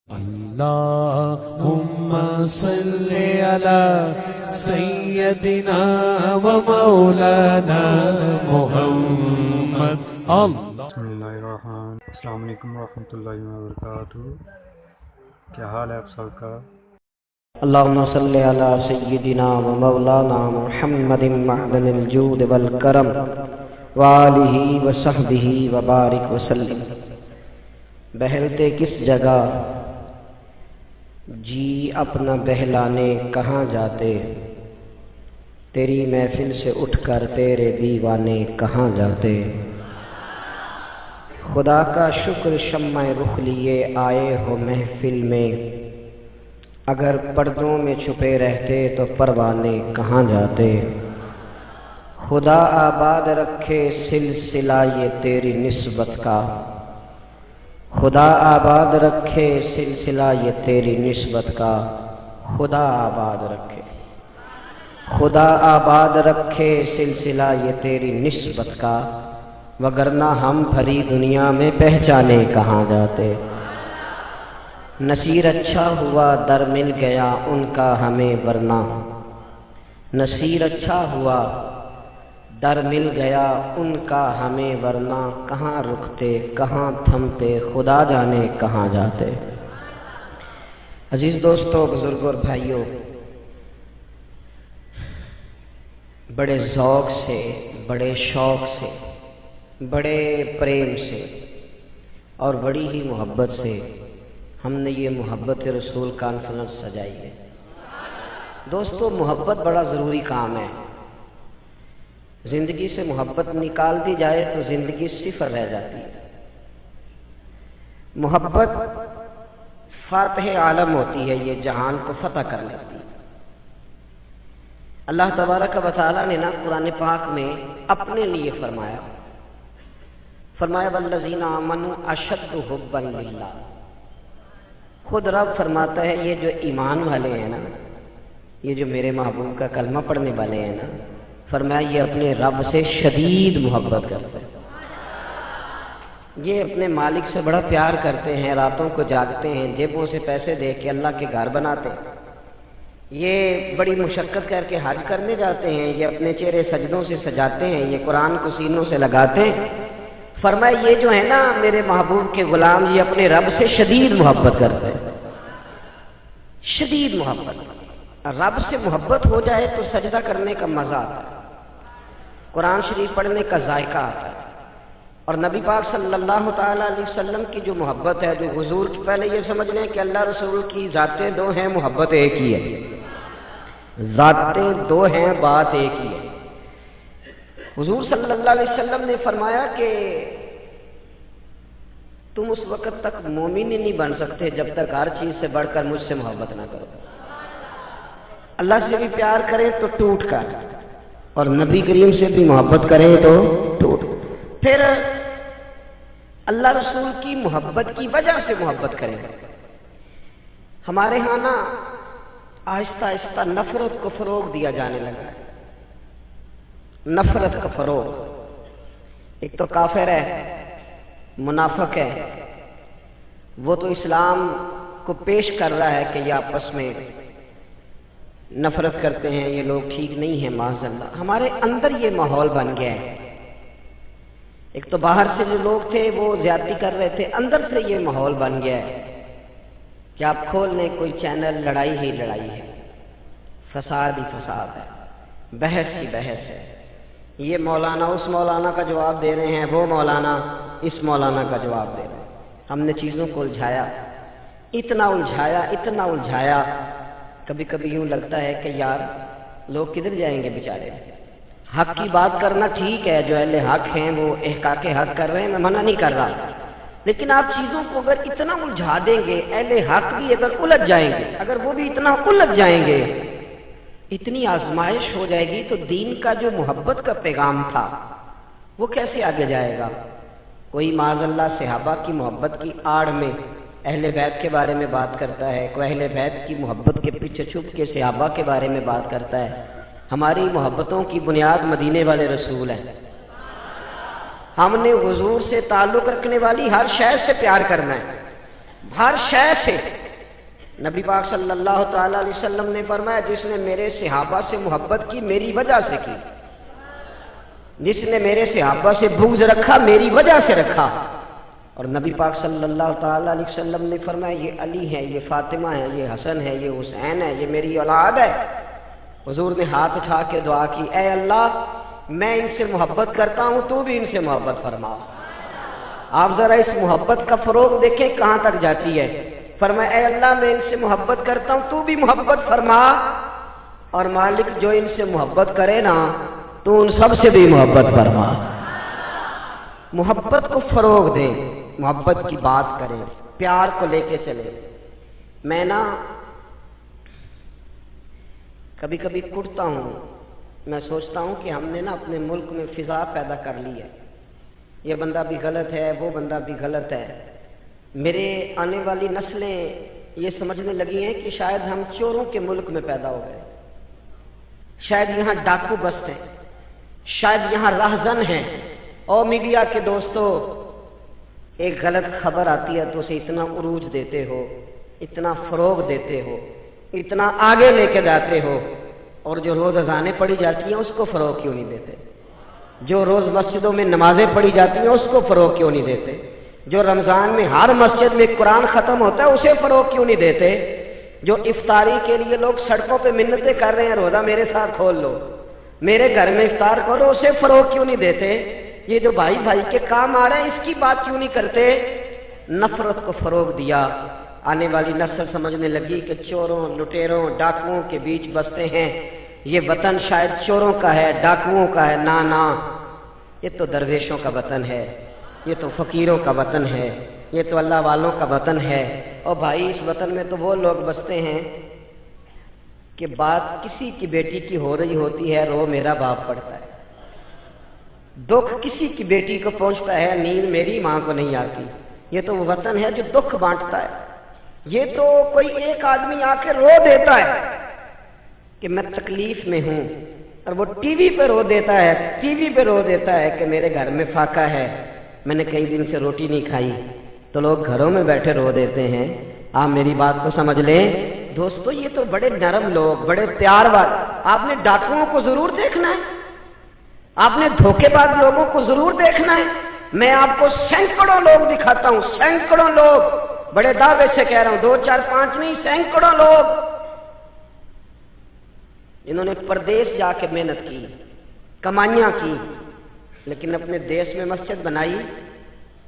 اللهم صل على سيدنا ومولانا محمد بسم اللہ الرحمن السلام علیکم ورحمۃ اللہ وبرکاتہ۔ کیا حال ہے آپ سب کا؟ اللهم صل على سيدنا ومولانا محمد معدن الجود والكرم وآلہ وصحبہ وبارک وسلم۔ بہلتے کس جگہ جی اپنا بہلانے کہاں جاتے، تیری محفل سے اٹھ کر تیرے دیوانے کہاں جاتے۔ خدا کا شکر شمع رخ لیے آئے ہو محفل میں، اگر پردوں میں چھپے رہتے تو پروانے کہاں جاتے۔ خدا آباد رکھے سلسلہ یہ تیری نسبت کا، خدا آباد رکھے سلسلہ یہ تیری نسبت کا، خدا آباد رکھے، خدا آباد رکھے سلسلہ یہ تیری نسبت کا، وگرنہ ہم بھری دنیا میں پہچانے کہاں جاتے۔ نصیر اچھا ہوا در مل گیا ان کا ہمیں ورنہ، نصیر اچھا ہوا در مل گیا ان کا ہمیں ورنہ، کہاں رکتے کہاں تھمتے خدا جانے کہاں جاتے۔ عزیز دوستو، بزرگوں اور بھائیوں، بڑے ذوق سے، بڑے شوق سے، بڑے پریم سے اور بڑی ہی محبت سے ہم نے یہ محبت رسول کانفرنس سجائی ہے۔ دوستو، محبت بڑا ضروری کام ہے۔ زندگی سے محبت نکال دی جائے تو زندگی صفر رہ جاتی ہے۔ محبت فاتح عالم ہوتی ہے، یہ جہان کو فتح کر لیتی ہے۔ اللہ تبارک و تعالیٰ نے قرآن پاک میں اپنے لیے فرمایا والذین آمنوا اشد حبا للہ۔ خود رب فرماتا ہے یہ جو ایمان والے ہیں نا، یہ جو میرے محبوب کا کلمہ پڑھنے والے ہیں نا، فرمایا یہ اپنے رب سے شدید محبت کرتے ہیں، یہ اپنے مالک سے بڑا پیار کرتے ہیں، راتوں کو جاگتے ہیں، جیبوں سے پیسے دے کے اللہ کے گھر بناتے ہیں، یہ بڑی مشقت کر کے حج کرنے جاتے ہیں، یہ اپنے چہرے سجدوں سے سجاتے ہیں، یہ قرآن کو سینوں سے لگاتے ہیں۔ فرمایا یہ جو ہے نا میرے محبوب کے غلام، یہ اپنے رب سے شدید محبت کرتے ہیں، شدید محبت۔ رب سے محبت ہو جائے تو سجدہ کرنے کا مزہ آتا ہے، قرآن شریف پڑھنے کا ذائقہ آتا ہے۔ اور نبی پاک صلی اللہ تعالیٰ علیہ وسلم کی جو محبت ہے، جو حضور کی، پہلے یہ سمجھ لیں کہ اللہ رسول کی ذاتیں دو ہیں، محبت ایک ہی ہے، ذاتیں دو ہیں، بات ایک ہی ہے۔ حضور صلی اللہ علیہ وسلم نے فرمایا کہ تم اس وقت تک مومن ہی نہیں بن سکتے جب تک ہر چیز سے بڑھ کر مجھ سے محبت نہ کرو۔ اللہ سے بھی پیار کرے تو ٹوٹ کر، اور نبی کریم سے بھی محبت کرے تو ٹوٹ۔ پھر اللہ رسول کی محبت کی وجہ سے محبت کریں۔ ہمارے ہاں نا آہستہ آہستہ نفرت کو فروغ دیا جانے لگا ہے، نفرت کا فروغ۔ ایک تو کافر ہے، منافق ہے، وہ تو اسلام کو پیش کر رہا ہے کہ یہ آپس میں نفرت کرتے ہیں، یہ لوگ ٹھیک نہیں ہیں، معاذ اللہ۔ ہمارے اندر یہ ماحول بن گیا ہے۔ ایک تو باہر سے جو لوگ تھے وہ زیادتی کر رہے تھے، اندر سے یہ ماحول بن گیا ہے کہ آپ کھول لیں کوئی چینل، لڑائی ہی لڑائی ہے، فساد ہی فساد ہے، بحث ہی بحث ہے۔ یہ مولانا اس مولانا کا جواب دے رہے ہیں، وہ مولانا اس مولانا کا جواب دے رہے ہیں۔ ہم نے چیزوں کو الجھایا، اتنا الجھایا، اتنا الجھایا، کبھی کبھی یوں لگتا ہے کہ یار لوگ کدھر جائیں گے بیچارے۔ حق کی بات کرنا ٹھیک ہے، جو اہل حق ہیں وہ احقاق حق کر رہے ہیں، میں منع نہیں کر رہا، لیکن آپ چیزوں کو اگر اتنا الجھا دیں گے، اہل حق بھی اگر الجھ جائیں گے، اگر وہ بھی اتنا الجھ جائیں گے، اتنی آزمائش ہو جائے گی، تو دین کا جو محبت کا پیغام تھا وہ کیسے آگے جائے گا۔ کوئی معاذ اللہ صحابہ کی محبت کی آڑ میں اہل بیت کے بارے میں بات کرتا ہے، کوئی اہل بیت کی محبت کے پیچھے چھپ کے صحابہ کے بارے میں بات کرتا ہے۔ ہماری محبتوں کی بنیاد مدینے والے رسول ہیں۔ ہم نے حضور سے تعلق رکھنے والی ہر شے سے پیار کرنا ہے، ہر شے سے نبی پاک صلی اللہ تعالی علیہ وسلم نے فرمایا جس نے میرے صحابہ سے محبت کی میری وجہ سے کی، جس نے میرے صحابہ سے بغض رکھا میری وجہ سے رکھا۔ اور نبی پاک صلی اللہ تعالی علیہ وسلم نے فرمایا یہ علی ہے، یہ فاطمہ ہے، یہ حسن ہے، یہ حسین ہے، یہ میری اولاد ہے۔ حضور نے ہاتھ اٹھا کے دعا کی، اے اللہ میں ان سے محبت کرتا ہوں، تو بھی ان سے محبت فرما۔ آپ ذرا اس محبت کا فروغ دیکھیں کہاں تک جاتی ہے۔ فرمایا اے اللہ میں ان سے محبت کرتا ہوں، تو بھی محبت فرما، اور مالک جو ان سے محبت کرے نا تو ان سب سے بھی محبت فرما۔ محبت کو فروغ دیں، محبت کی بات کریں، پیار کو لے کے چلیں۔ میں نا کبھی کبھی کڑتا ہوں، میں سوچتا ہوں کہ ہم نے نا اپنے ملک میں فضا پیدا کر لی ہے، یہ بندہ بھی غلط ہے، وہ بندہ بھی غلط ہے۔ میرے آنے والی نسلیں یہ سمجھنے لگی ہیں کہ شاید ہم چوروں کے ملک میں پیدا ہو گئے، شاید یہاں ڈاکو بست ہیں، شاید یہاں راہزن ہیں۔ اور میڈیا کے دوستو، ایک غلط خبر آتی ہے تو اسے اتنا عروج دیتے ہو، اتنا فروغ دیتے ہو، اتنا آگے لے کے جاتے ہو، اور جو روز اذانیں پڑھی جاتی ہیں اس کو فروغ کیوں نہیں دیتے؟ جو روز مسجدوں میں نمازیں پڑھی جاتی ہیں اس کو فروغ کیوں نہیں دیتے؟ جو رمضان میں ہر مسجد میں قرآن ختم ہوتا ہے اسے فروغ کیوں نہیں دیتے؟ جو افطاری کے لیے لوگ سڑکوں پہ منتیں کر رہے ہیں، روزہ میرے ساتھ کھول لو، میرے گھر میں افطار کرو، اسے فروغ کیوں نہیں دیتے؟ یہ جو بھائی بھائی کے کام آ رہے ہیں اس کی بات کیوں نہیں کرتے؟ نفرت کو فروغ دیا۔ آنے والی نسل سمجھنے لگی کہ چوروں، لٹیروں، ڈاکوؤں کے بیچ بستے ہیں، یہ وطن شاید چوروں کا ہے، ڈاکوؤں کا ہے۔ نا نا، یہ تو درویشوں کا وطن ہے، یہ تو فقیروں کا وطن ہے، یہ تو اللہ والوں کا وطن ہے۔ اور بھائی اس وطن میں تو وہ لوگ بستے ہیں کہ بات کسی کی بیٹی کی ہو رہی ہوتی ہے، رو میرا باپ پڑتا ہے، دکھ کسی کی بیٹی کو پہنچتا ہے، نیند میری ماں کو نہیں آتی۔ یہ تو وہ وطن ہے جو دکھ بانٹتا ہے۔ یہ تو کوئی ایک آدمی آ کے رو دیتا ہے کہ میں تکلیف میں ہوں، اور وہ ٹی وی پہ رو دیتا ہے، ٹی وی پہ رو دیتا ہے کہ میرے گھر میں فاقہ ہے، میں نے کئی دن سے روٹی نہیں کھائی، تو لوگ گھروں میں بیٹھے رو دیتے ہیں۔ آپ میری بات کو سمجھ لیں دوستو، یہ تو بڑے نرم لوگ، بڑے پیار والے۔ آپ نے ڈاکوؤں کو ضرور دیکھنا ہے، آپ نے دھوکے باز لوگوں کو ضرور دیکھنا ہے۔ میں آپ کو سینکڑوں لوگ دکھاتا ہوں، سینکڑوں لوگ، بڑے دعوے سے کہہ رہا ہوں، 2 4 5 نہیں، سینکڑوں لوگ انہوں نے پردیس جا کے محنت کی، کمائیاں کی، لیکن اپنے دیش میں مسجد بنائی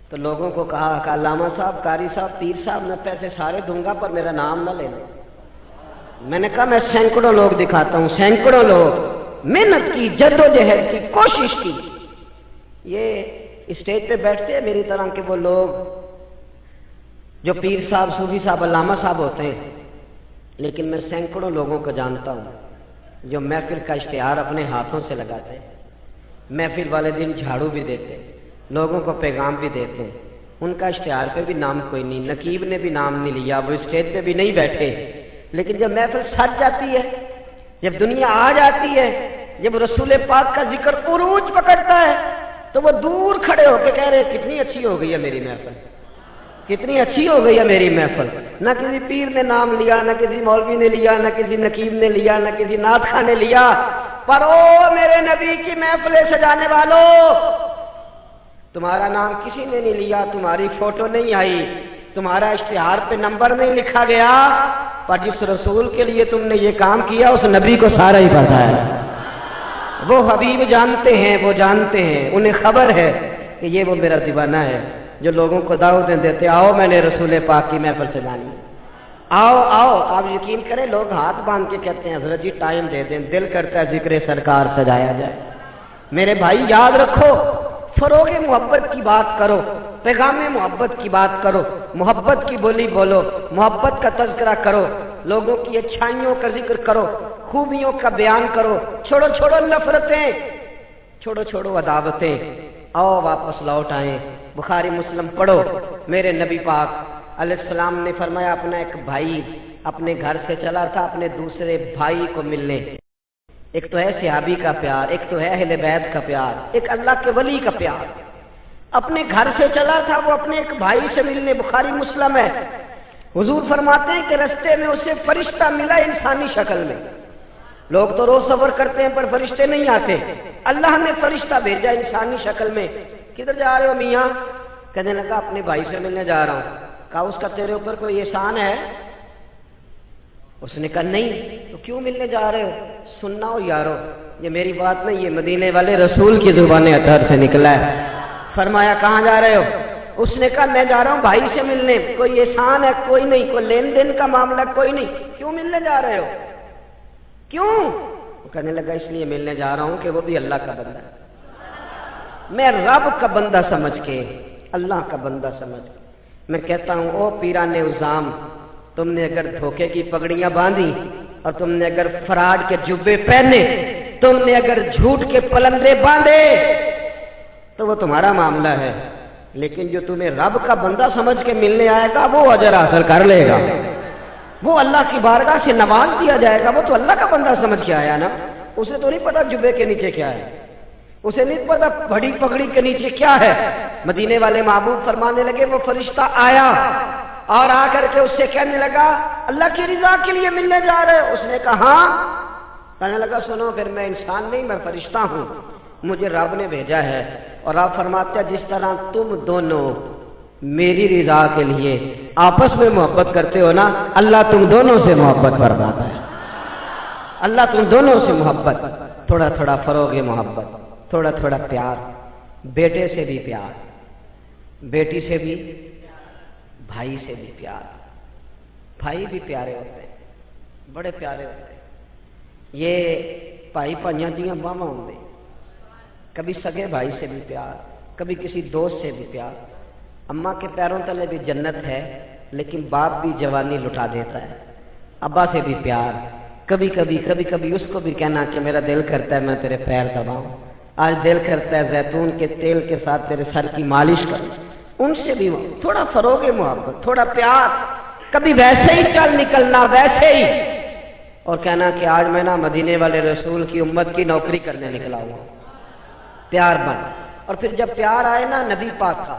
تو لوگوں کو کہا کہ علامہ صاحب، قاری صاحب، پیر صاحب، میں پیسے سارے دوں گا پر میرا نام نہ لینا۔ میں نے کہا میں سینکڑوں لوگ دکھاتا ہوں، سینکڑوں لوگ، محنت کی، جدوجہد کی، کوشش کی۔ یہ اسٹیج پہ بیٹھتے ہیں میری طرح کے وہ لوگ جو پیر صاحب، صوفی صاحب، علامہ صاحب ہوتے ہیں، لیکن میں سینکڑوں لوگوں کو جانتا ہوں جو محفل کا اشتہار اپنے ہاتھوں سے لگاتے ہیں، محفل والے دن جھاڑو بھی دیتے ہیں، لوگوں کو پیغام بھی دیتے ہیں، ان کا اشتہار پہ بھی نام کوئی نہیں، نقیب نے بھی نام نہیں لیا، وہ اسٹیج پہ بھی نہیں بیٹھے، لیکن جب محفل سج جاتی ہے، جب دنیا آ جاتی ہے، جب رسول پاک کا ذکر عروج پکڑتا ہے تو وہ دور کھڑے ہو کے کہہ رہے کتنی اچھی ہو گئی ہے میری محفل، کتنی اچھی ہو گئی ہے میری محفل۔ نہ کسی پیر نے نام لیا، نہ کسی مولوی نے لیا، نہ کسی نقیب نے لیا، نہ کسی نعت خواہ نے لیا، پر او میرے نبی کی محفلیں سجانے والوں، تمہارا نام کسی نے نہیں لیا، تمہاری فوٹو نہیں آئی، تمہارا اشتہار پہ نمبر نہیں لکھا گیا، پر جس رسول کے لیے تم نے یہ کام کیا اس نبی کو سارا ہی پتا ہے۔ وہ حبیب جانتے ہیں، وہ جانتے ہیں، انہیں خبر ہے کہ یہ وہ میرا دیوانہ ہے جو لوگوں کو دعوتیں دیتے، آؤ میں نے رسول پاک کی محفل سجانی، آؤ آؤ۔ آپ یقین کریں لوگ ہاتھ باندھ کے کہتے ہیں حضرت جی ٹائم دے دیں، دل کرتا ہے ذکر سرکار سجایا جائے۔ میرے بھائی یاد رکھو، فروغ محبت کی بات کرو، پیغام محبت کی بات کرو، محبت کی بولی بولو، محبت کا تذکرہ کرو، لوگوں کی اچھائیوں کا ذکر کرو، خوبیوں کا بیان کرو، چھوڑو چھوڑو نفرتیں، چھوڑو چھوڑو عداوتیں، آؤ واپس لوٹ آئیں۔ بخاری مسلم پڑھو، میرے نبی پاک علیہ السلام نے فرمایا اپنا ایک بھائی اپنے گھر سے چلا تھا اپنے دوسرے بھائی کو ملنے۔ ایک تو ہے صحابی کا پیار، ایک تو ہے اہل بیت کا پیار، ایک اللہ کے ولی کا پیار۔ اپنے گھر سے چلا تھا وہ اپنے ایک بھائی سے ملنے، بخاری مسلم ہے، حضور فرماتے ہیں کہ رستے میں اسے فرشتہ ملا انسانی شکل میں. لوگ تو روز سفر کرتے ہیں پر فرشتے نہیں آتے. اللہ نے فرشتہ بھیجا انسانی شکل میں. کدھر جا رہے ہو میاں؟ کہنے لگا اپنے بھائی سے ملنے جا رہا ہوں. کہا اس کا تیرے اوپر کوئی احسان ہے؟ اس نے کہا نہیں. تو کیوں ملنے جا رہے ہو؟ سننا ہو یارو، یہ میری بات نہیں، یہ مدینے والے رسول کی زبان اطہر سے نکلا ہے. فرمایا کہاں جا رہے ہو؟ اس نے کہا میں جا رہا ہوں بھائی سے ملنے. کوئی احسان ہے؟ کوئی نہیں. کوئی لین دین کا معاملہ؟ کوئی نہیں. کیوں ملنے جا رہے ہو؟ کیوں؟ وہ کہنے لگا اس لیے ملنے جا رہا ہوں کہ وہ بھی اللہ کا بندہ ہے. میں رب کا بندہ سمجھ کے، اللہ کا بندہ سمجھ کے میں کہتا ہوں او پیران الزام، تم نے اگر دھوکے کی پگڑیاں باندھی اور تم نے اگر فراڈ کے جبے پہنے، تم نے اگر جھوٹ کے پلندے باندھے تو وہ تمہارا معاملہ ہے، لیکن جو تمہیں رب کا بندہ سمجھ کے ملنے آئے گا وہ اجر حاصل کر لے گا. وہ اللہ کی بارگاہ سے نواز دیا جائے گا. وہ تو اللہ کا بندہ سمجھ کے آیا نا. اسے تو نہیں پتا جبے کے نیچے کیا ہے، اسے نہیں پتا بڑی پگڑی کے نیچے کیا ہے. مدینے والے محبوب فرمانے لگے وہ فرشتہ آیا اور آ کر کے اس سے کہنے لگا اللہ کی رضا کے لیے ملنے جا رہے ہو؟ اس نے کہا ہاں. کہنے لگا سنو پھر میں انسان نہیں، میں فرشتہ ہوں، مجھے رب نے بھیجا ہے. اور آپ فرماتے ہیں جس طرح تم دونوں میری رضا کے لیے آپس میں محبت کرتے ہو نا، اللہ تم دونوں سے محبت فرماتا ہے. اللہ تم دونوں سے محبت، تھوڑا تھوڑا فروغ محبت، تھوڑا تھوڑا پیار. بیٹے سے بھی پیار، بیٹی سے بھی، بھائی سے بھی پیار. بھائی بھی پیارے ہوتے ہیں، بڑے پیارے ہوتے ہیں. یہ بھائی پائیاں دیاں باواں ہوندے، کبھی سگے بھائی سے بھی پیار، کبھی کسی دوست سے بھی پیار. اماں کے پیروں تلے بھی جنت ہے، لیکن باپ بھی جوانی لٹا دیتا ہے. ابا سے بھی پیار، کبھی کبھی اس کو بھی کہنا کہ میرا دل کرتا ہے میں تیرے پیر دباؤں، آج دل کرتا ہے زیتون کے تیل کے ساتھ تیرے سر کی مالش کروں. ان سے بھی تھوڑا فروغ محبت، تھوڑا پیار. کبھی ویسے ہی چل نکلنا، ویسے ہی، اور کہنا کہ آج میں نا مدینے والے رسول کی امت کی نوکری کرنے نکلا ہوں. پیار بن. اور پھر جب پیار آئے نا نبی پاک کا،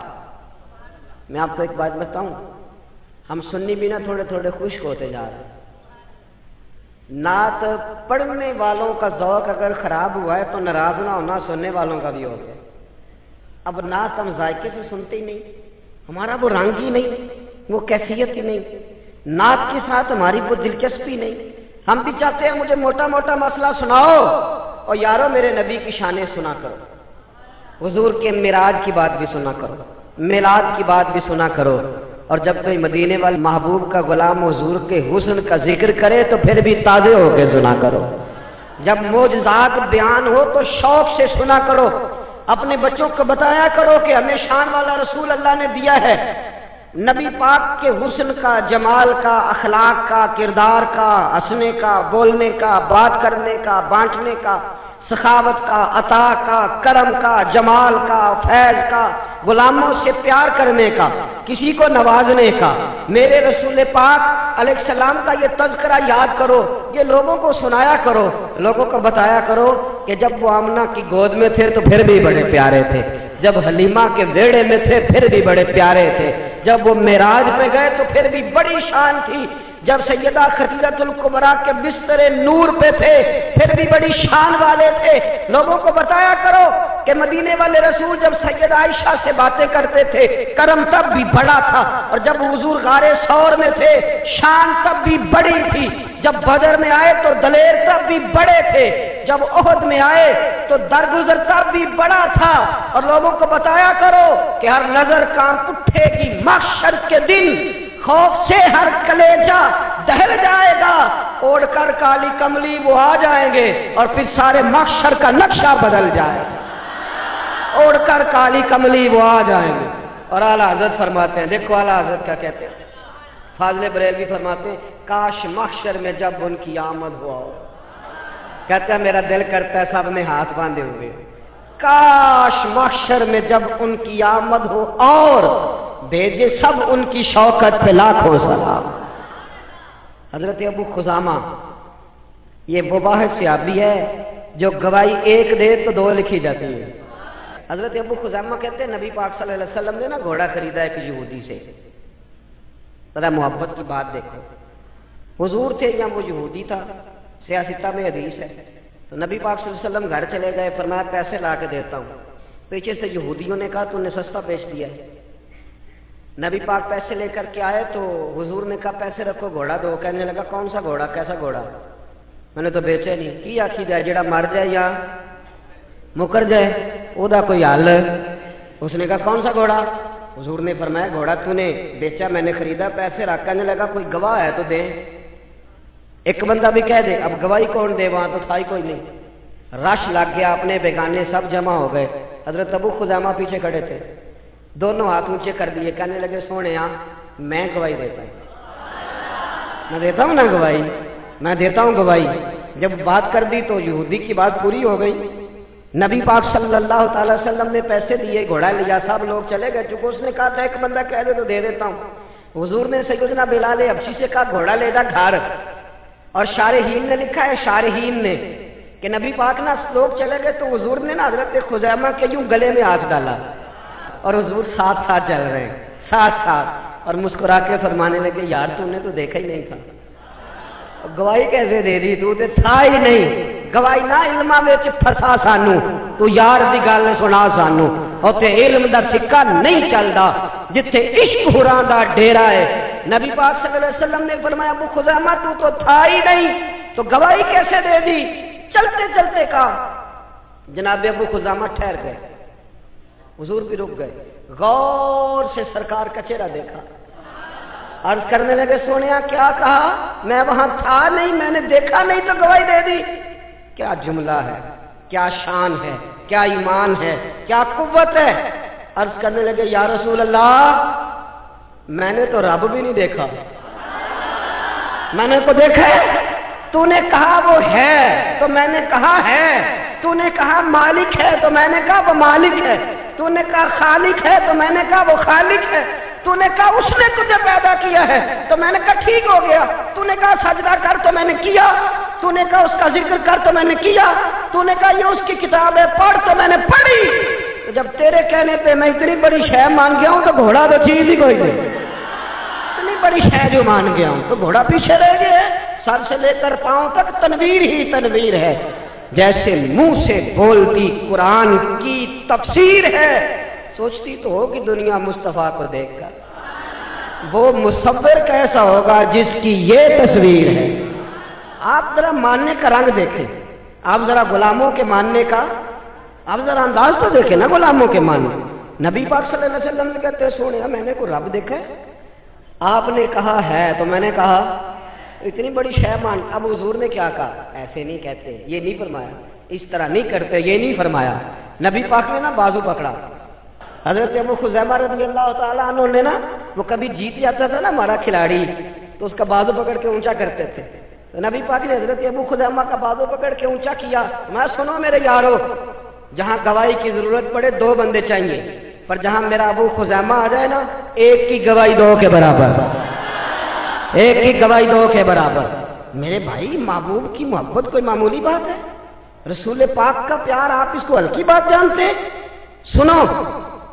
میں آپ کو ایک بات بتاؤں، ہم سنی بھی نا تھوڑے تھوڑے خشک ہوتے جا رہے ہیں. نعت پڑھنے والوں کا ذوق اگر خراب ہوا ہے تو ناراض نہ ہونا سننے والوں کا بھی ہو گیا. اب نعت ہم ذائقے سے سنتے ہی نہیں، ہمارا وہ رنگ ہی نہیں، وہ کیفیت ہی نہیں، نعت کے ساتھ ہماری وہ دلچسپی نہیں. ہم بھی چاہتے ہیں مجھے موٹا موٹا مسئلہ سناؤ، اور یارو میرے نبی کی شانیں سنا کرو، حضور کے معراج کی بات بھی سنا کرو، میلاد کی بات بھی سنا کرو. اور جب کوئی مدینے والے محبوب کا غلام حضور کے حسن کا ذکر کرے تو پھر بھی تازے ہو کے سنا کرو. جب معجزات بیان ہو تو شوق سے سنا کرو. اپنے بچوں کو بتایا کرو کہ ہمیں شان والا رسول اللہ نے دیا ہے. نبی پاک کے حسن کا، جمال کا، اخلاق کا، کردار کا، ہنسنے کا، بولنے کا، بات کرنے کا، بانٹنے کا، سخاوت کا، عطا کا، کرم کا، جمال کا، فیض کا، غلاموں سے پیار کرنے کا، کسی کو نوازنے کا. میرے رسول پاک علیہ السلام کا یہ تذکرہ یاد کرو، یہ لوگوں کو سنایا کرو، لوگوں کو بتایا کرو کہ جب وہ آمنہ کی گود میں تھے تو پھر بھی بڑے پیارے تھے، جب حلیمہ کے ویڑے میں تھے پھر بھی بڑے پیارے تھے، جب وہ معراج میں گئے تو پھر بھی بڑی شان تھی، جب سیدہ خدیجہ الکبریٰ کے بستر نور پہ تھے پھر بھی بڑی شان والے تھے. لوگوں کو بتایا کرو کہ مدینے والے رسول جب سیدہ عائشہ سے باتیں کرتے تھے کرم تب بھی بڑا تھا، اور جب حضور غار ثور میں تھے شان تب بھی بڑی تھی، جب بدر میں آئے تو دلیر تب بھی بڑے تھے، جب احد میں آئے تو درگزر تب بھی بڑا تھا. اور لوگوں کو بتایا کرو کہ ہر نظر کانپ اٹھے گی محشر کے دن، خوف سے ہر کلیجہ دہل جائے گا، اوڑھ کر کالی کملی وہ آ جائیں گے اور پھر سارے محشر کا نقشہ بدل جائے گا. اوڑھ کر کالی کملی وہ آ جائیں گے. اور اعلیٰ حضرت فرماتے ہیں، دیکھو اعلیٰ حضرت کیا کہتے ہیں، فاضل بریلوی فرماتے ہیں کاش محشر میں جب ان کی آمد ہوا ہو. کہتے ہیں میرا دل کرتا ہے سب نے ہاتھ باندھے ہوئے، کاش محشر میں جب ان کی آمد ہو اور بھیجے سب ان کی شوکت پہ لاکھوں سلام. حضرت ابو خزامہ یہ وہ واحد صحابی ہے جو گواہی ایک دے تو دو لکھی جاتی ہے. حضرت ابو خزامہ کہتے ہیں نبی پاک صلی اللہ علیہ وسلم نے نا گھوڑا خریدا ایک یہودی سے. ذرا محبت کی بات دیکھو، حضور تھے یا وہ یہودی تھا، سیاستہ میں حدیث ہے، تو نبی پاک صلی اللہ علیہ وسلم گھر چلے گئے، فرمایا پیسے لا کے دیتا ہوں، پیچھے سے یہودیوں نے کہا تو نے سستا بیچ دیا ہے۔ نبی پاک پیسے لے کر کے آئے تو حضور نے کہا پیسے رکھو گھوڑا دو، کہنے لگا کون سا گھوڑا، کیسا گھوڑا، میں نے تو بیچے نہیں، کی آخی جائے جڑا مر جائے یا مکر جائے او دا کوئی حل، اس نے کہا کون سا گھوڑا، حضور نے فرمایا گھوڑا تو نے بیچا میں نے خریدا، پیسے رکھ، کہنے لگا کوئی گواہ ہے تو دے، ایک بندہ بھی کہہ دے، اب گواہی کون دے، وہاں تو تھا ہی کوئی نہیں، رش لگ گیا، اپنے بیگانے سب جمع ہو گئے، حضرت ابو خزامہ پیچھے کھڑے تھے، دونوں ہاتھ اونچے کر دیے، کہنے لگے سونے میں گواہی دیتا ہوں، میں دیتا ہوں نا گواہی، میں دیتا ہوں گواہی۔ جب بات کر دی تو یہودی کی بات پوری ہو گئی، نبی پاک صلی اللہ تعالی وسلم نے پیسے دیے، گھوڑا لیا، سب لوگ چلے گئے، چونکہ اس نے کہا تھا ایک بندہ کہہ دے تو دے دیتا ہوں، حضور نے سیدنا بلال حبشی سے کہا گھوڑا لے جا گھر، اور شارحین نے لکھا ہے، شارحین نے کہ نبی پاک نا لوگ چلے گئے تو حضور نے نا حضرت خزیمہ کے یوں گلے میں ہاتھ ڈالا، اور حضور ساتھ ساتھ چل رہے ہیں، ساتھ ساتھ، اور مسکرا کے فرمانے لگے یار تو نے تو دیکھا ہی نہیں تھا، گواہی کیسے دے دی، تو تھا ہی نہیں، گواہی نہ علماں وچ پھسا سانو، تو یار دی گل سنا سانو، اوتھے علم دا سکہ نہیں چلدا، جتھے عشق حراں دا ڈیرا ہے۔ نبی پاک صلی اللہ علیہ وسلم نے فرمایا ابو خزامہ تو تھا ہی نہیں، تو گواہی کیسے دے دی، چلتے چلتے کہا، جناب ابو خزامہ ٹھہر گئے، حضور بھی رک گئے، غور سے سرکار کا چہرہ دیکھا، عرض کرنے لگے سونیا کیا کہا، میں وہاں تھا نہیں، میں نے دیکھا نہیں تو گواہی دے دی، کیا جملہ ہے، کیا شان ہے، کیا ایمان ہے، کیا قوت ہے۔ عرض کرنے لگے یا رسول اللہ میں نے تو رب بھی نہیں دیکھا، میں نے تو دیکھا ہے، تو نے کہا وہ ہے تو میں نے کہا ہے، تو نے کہا مالک ہے تو میں نے کہا وہ مالک ہے، تو نے کہا خالق ہے تو میں نے کہا وہ خالق ہے، تو نے کہا اس نے تجھے پیدا کیا ہے تو میں نے کہا ٹھیک ہو گیا، تو نے کہا سجدہ کر تو میں نے کیا، تو نے کہا اس کا ذکر کر تو میں نے کیا، تو نے کہا یہ اس کی کتاب ہے پڑھ تو میں نے پڑھی، تو جب تیرے کہنے پہ میں اتنی بڑی شے مان گیا ہوں تو گھوڑا تو چیز ہی کوئی نہیں، اتنی بڑی شے جو مان گیا ہوں تو گھوڑا پیچھے رہ گیا ہے، سر سے لے کر پاؤں تک تنویر ہی تنویر ہے، جیسے منہ سے بولتی قرآن کی تفسیر ہے، سوچتی تو ہوگی دنیا مصطفیٰ کو دیکھ کر وہ مصور کیسا ہوگا جس کی یہ تصویر ہے۔ آپ ذرا ماننے کا رنگ دیکھیں، آپ ذرا غلاموں کے ماننے کا، آپ ذرا انداز تو دیکھیں نا غلاموں کے ماننے۔ نبی پاک صلی اللہ علیہ وسلم نے کہتے ہیں سونے میں نے کوئی رب دیکھا ہے، آپ نے کہا ہے تو میں نے کہا اتنی بڑی شے مان، اب حضور نے کیا کہا، ایسے نہیں کہتے، یہ نہیں فرمایا، اس طرح نہیں کرتے، یہ نہیں فرمایا، نبی پاک نے نا بازو پکڑا، حضرت ابو خزیمہ رضی اللہ تعالیٰ عنہ نے نا وہ کبھی جیت جاتا تھا نا ہمارا کھلاڑی تو اس کا بازو پکڑ کے اونچا کرتے تھے، تو نبی پاک نے حضرت ابو خزیمہ کا بازو پکڑ کے اونچا کیا، میں سنو میرے یارو، جہاں گواہی کی ضرورت پڑے دو بندے چاہیے، پر جہاں میرا ابو خزیمہ آ جائے نا ایک کی گواہی دو کے برابر، ایک کی گواہی دو کے برابر۔ میرے بھائی محبوب کی محبت کوئی معمولی بات ہے، رسول پاک کا پیار آپ اس کو ہلکی بات جانتے ہیں؟ سنو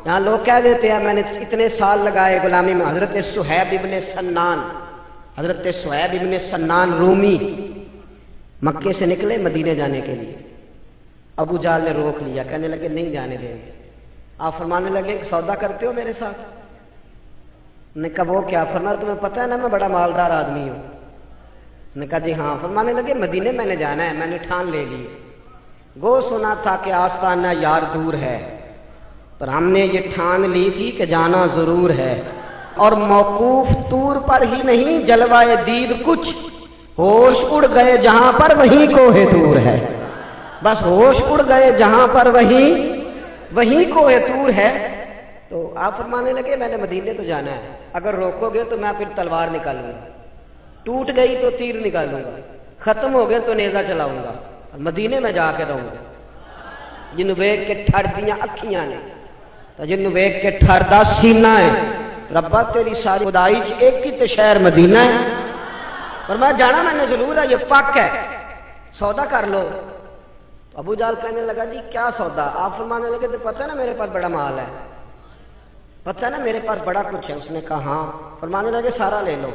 یہاں لوگ کہہ دیتے ہیں میں نے اتنے سال لگائے غلامی میں، حضرت صہیب ابن سنان، حضرت صہیب ابن سنان رومی مکے سے نکلے مدینے جانے کے لیے، ابو جہل نے روک لیا، کہنے لگے نہیں جانے دیں گے، آپ فرمانے لگے سودا کرتے ہو میرے ساتھ، نے کہا وہ کیا، فرمایا تمہیں پتہ ہے نا میں بڑا مالدار آدمی ہوں، نے کہا جی ہاں، فرمانے لگے مدینے میں نے جانا ہے، میں نے ٹھان لے لی، گو سنا تھا کہ آستانہ یار دور ہے، پر ہم نے یہ ٹھان لی تھی کہ جانا ضرور ہے، اور موقوف طور پر ہی نہیں جلوائے دید کچھ، ہوش اڑ گئے جہاں پر وہیں کوہ طور ہے، بس ہوش اڑ گئے جہاں پر وہیں کوہ طور ہے، تو آپ فرمانے لگے میں نے مدینے تو جانا ہے، اگر روکو گے تو میں پھر تلوار نکالوں گا، ٹوٹ گئی تو تیر نکالوں گا، ختم ہو گئے تو نیزہ چلاؤں گا، مدینے میں جا کے رہوں گا، جنوں ویکھ کے ٹھر دیاں اکھیاں نے، جنوں ویکھ کے ٹھر دا سینہ ہے، ربا تیری ساری خدائی چ ایک ہی تے شہر مدینہ ہے، فرمایا جانا میں نے ضرور ہے، یہ پک ہے، سودا کر لو۔ ابو جہل کہنے لگا جی کیا سودا، آپ فرمانے لگے تو پتہ ہے نا میرے پاس بڑا مال ہے، پتہ ہے نا میرے پاس بڑا کچھ ہے؟ اس نے کہا ہاں۔ فرمانے لگے سارا لے لو۔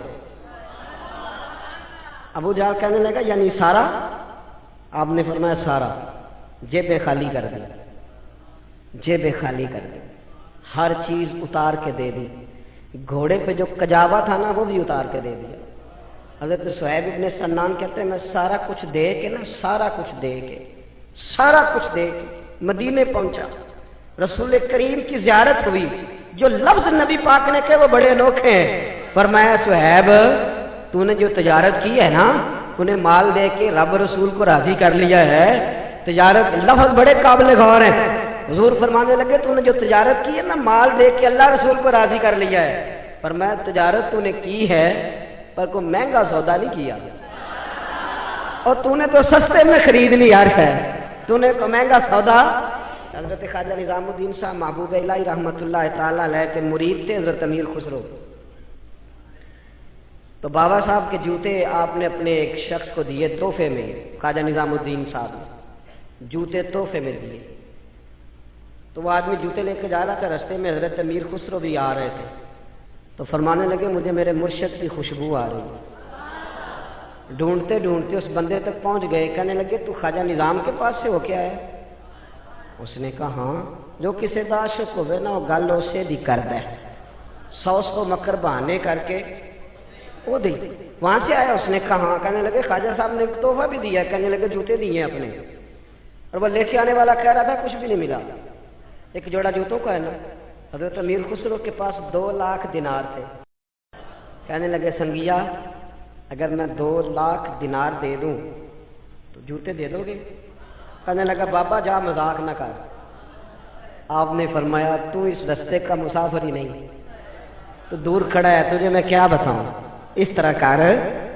ابو جہل کہنے لگا یعنی سارا؟ آپ نے فرمایا سارا۔ جیبیں خالی کر دی، جیبیں خالی کر دی، ہر چیز اتار کے دے دی، گھوڑے پہ جو کجاوا تھا نا وہ بھی اتار کے دے دیا۔ حضرت صہیب ابن سنان کہتے ہیں میں سارا کچھ دے کے نا، سارا کچھ دے کے، سارا کچھ دے کے مدینے پہنچا۔ رسول کریم کی زیارت ہوئی، جو لفظ نبی پاک نے کہے وہ بڑے انوکھے ہیں۔ فرمایا صہیب تو نے جو تجارت کی ہے نا، انہیں مال دے کے رب رسول کو راضی کر لیا ہے، تجارت لفظ بڑے قابل غور ہیں۔ حضور فرمانے لگے تو نے جو تجارت کی ہے نا، مال دے کے اللہ رسول کو راضی کر لیا ہے۔ فرمایا تجارت تو نے کی ہے پر کوئی مہنگا سودا نہیں کیا، اور تو نے تو سستے میں خرید لی عرش ہے، تو نے کوئی مہنگا سودا۔ حضرت خواجہ نظام الدین صاحب محبوب الہی رحمۃ اللہ تعالی علیہ کے مرید تھے حضرت امیر خسرو۔ تو بابا صاحب کے جوتے آپ نے اپنے ایک شخص کو دیے تحفے میں، خواجہ نظام الدین صاحب نے جوتے تحفے میں دیے۔ تو وہ آدمی جوتے لے کے جا رہا تھا، رستے میں حضرت امیر خسرو بھی آ رہے تھے، تو فرمانے لگے مجھے میرے مرشد کی خوشبو آ رہی ہے۔ ڈھونڈتے ڈھونڈتے اس بندے تک پہنچ گئے، کہنے لگے تو خواجہ نظام کے پاس سے ہو کیا ہے؟ اس نے کہا ہاں، جو کسی دا عاشق ہوئے نا وہ گل اسے بھی کر دے، 100 مکر بہانے کر کے وہ دی۔ وہاں سے آیا؟ اس نے کہا ہاں۔ کہنے لگے خواجہ صاحب نے ایک تحفہ بھی دیا، کہنے لگے جوتے دیے اپنے، اور وہ لے کے آنے والا کہہ رہا تھا کچھ بھی نہیں ملا، ایک جوڑا جوتوں کا ہے نا۔ حضرت امیر خسرو کے پاس 2 لاکھ دینار تھے۔ کہنے لگے سنگیا اگر میں 2 لاکھ دینار دے دوں تو جوتے دے دو گے؟ کہنے لگا بابا جا مذاق نہ کر۔ آپ نے فرمایا تو اس رستے کا مسافر ہی نہیں، تو دور کھڑا ہے، تجھے میں کیا بتاؤں، اس طرح کر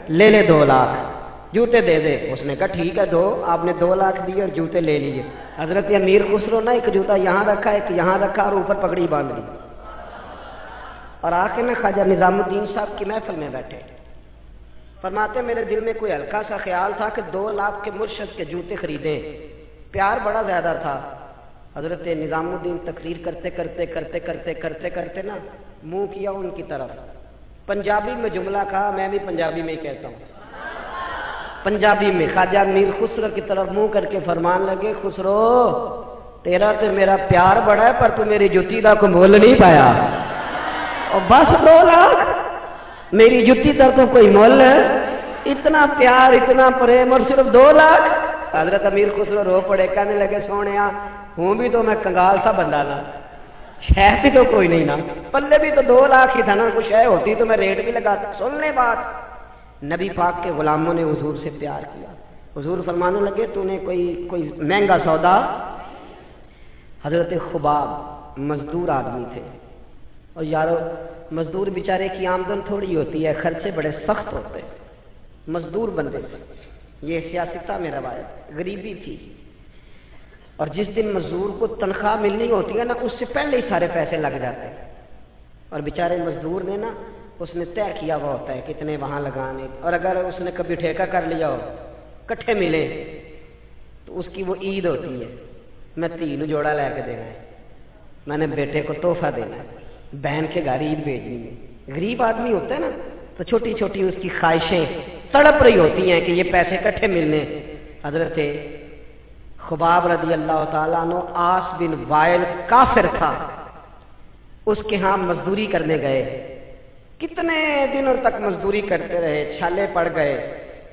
لے لے 2 لاکھ جوتے دے دے۔ اس نے کہا ٹھیک ہے دو۔ آپ نے 2 لاکھ دیے اور جوتے لے لیے۔ حضرت امیر خسرو نے ایک جوتا یہاں رکھا، ایک یہاں رکھا، اور اوپر پگڑی باندھ لی، اور آ کے میں خواجہ نظام الدین صاحب کی محفل میں بیٹھے۔ فرماتے میرے دل میں کوئی ہلکا سا خیال تھا کہ 2 لاکھ کے مرشد کے جوتے خریدیں، پیار بڑا زیادہ تھا۔ حضرت نظام الدین تقریر کرتے کرتے کرتے کرتے کرتے کرتے نا منہ کیا ان کی طرف، پنجابی میں جملہ کہا، میں بھی پنجابی میں ہی کہتا ہوں، پنجابی میں خواجہ امیر خسرو کی طرف منہ کر کے فرمان لگے خسرو تیرا تو میرا پیار بڑا ہے پر تو میری جوتی کا کوئی مول نہیں پایا، اور بس 2 لاکھ میری جوتی کا تو کوئی مول ہے، اتنا پیار اتنا پریم اور صرف 2 لاکھ۔ حضرت امیر خسرو رو پڑے، کہنے لگے سونیا ہوں بھی تو میں کنگال سا بندہ نا، شہ بھی تو کوئی نہیں نا، پلے بھی تو 2 لاکھ ہی تھا نا، کچھ شہ ہوتی تو میں ریٹ بھی لگاتا۔ سن لے بات، نبی پاک کے غلاموں نے حضور سے پیار کیا۔ حضور فرمانے لگے تو نے کوئی مہنگا سودا۔ حضرت خباب مزدور آدمی تھے، اور یارو مزدور بیچارے کی آمدن تھوڑی ہوتی ہے، خرچے بڑے سخت ہوتے، مزدور بندے تھے، یہ سیاستہ میں روایت، غریبی تھی، اور جس دن مزدور کو تنخواہ ملنی ہوتی ہے نا اس سے پہلے ہی سارے پیسے لگ جاتے ہیں، اور بیچارے مزدور نے نا اس نے طے کیا ہوا ہوتا ہے کتنے وہاں لگانے، اور اگر اس نے کبھی ٹھیکہ کر لیا ہو کٹھے ملے تو اس کی وہ عید ہوتی ہے، میں 3 جوڑا لے کے دینا ہے، میں نے بیٹے کو تحفہ دینا ہے، بہن کے گھر عید بھیجنی ہے۔ غریب آدمی ہوتا ہے نا تو چھوٹی چھوٹی اس کی خواہشیں تڑپ رہی ہوتی ہیں کہ یہ پیسے کٹھے ملنے۔ حضرت خباب رضی اللہ تعالیٰ عنہ آس بن وائل کافر تھا، اس کے ہاں مزدوری کرنے گئے، کتنے دنوں تک مزدوری کرتے رہے، چھالے پڑ گئے۔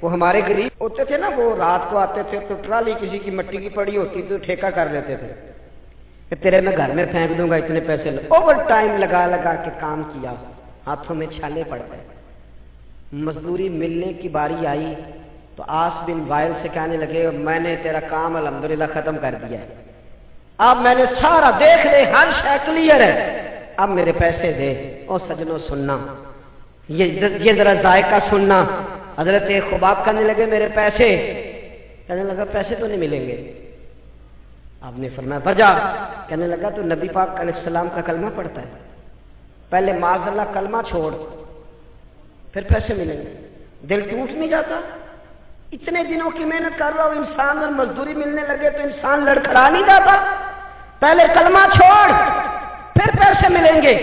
وہ ہمارے غریب ہوتے تھے نا، وہ رات کو آتے تھے تو ٹرالی کسی کی مٹی کی پڑی ہوتی تو ٹھیکہ کر لیتے تھے کہ تیرے میں گھر میں پھینک دوں گا اتنے پیسے، اوور ٹائم لگا لگا کے کام کیا، ہاتھوں میں چھالے پڑ گئے۔ مزدوری ملنے کی باری آئی تو آس بن وائل سے کہنے لگے میں نے تیرا کام الحمدللہ ختم کر دیا ہے، اب میں نے سارا دیکھ لے، ہر شے کلیئر ہے، اب میرے پیسے دے۔ او سجنوں سننا، یہ ذرا ذائقہ سننا۔ حضرت خباب کہنے لگے میرے پیسے، کہنے لگا پیسے تو نہیں ملیں گے۔ آپ نے فرمایا بجا، کہنے لگا تو نبی پاک علیہ السلام کا کلمہ پڑھتا ہے، پہلے معاذ اللہ کلمہ چھوڑ پھر پیسے ملیں گے۔ دل ٹوٹ نہیں جاتا؟ اتنے دنوں کی محنت کر رہا ہوں انسان اور مزدوری ملنے لگے تو انسان لڑکھڑا نہیں جاتا؟ پہلے کلمہ چھوڑ پھر پیسے ملیں گے۔